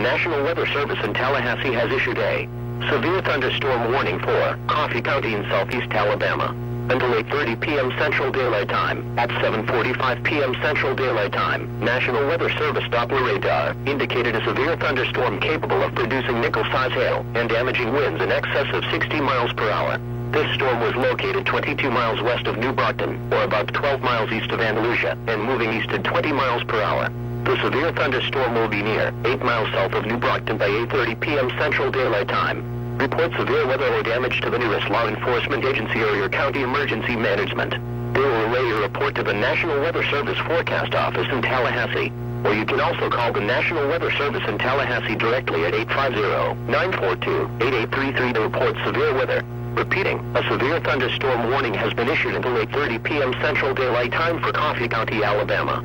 National Weather Service in Tallahassee has issued a severe thunderstorm warning for Coffee County in southeast Alabama until 8:30 p.m. Central Daylight Time. At 7:45 p.m. Central Daylight Time, National Weather Service Doppler radar indicated a severe thunderstorm capable of producing nickel-size hail and damaging winds in excess of 60 miles per hour. This storm was located 22 miles west of New Brockton, or about 12 miles east of Andalusia, and moving east at 20 miles per hour. The severe thunderstorm will be near 8 miles south of New Brockton by 8:30 p.m. Central Daylight Time. Report severe weather or damage to the nearest law enforcement agency or your county emergency management. They will relay your report to the National Weather Service Forecast Office in Tallahassee, or you can also call the National Weather Service in Tallahassee directly at 850-942-8833 to report severe weather. Repeating, a severe thunderstorm warning has been issued until 8:30 p.m. Central Daylight Time for Coffee County, Alabama.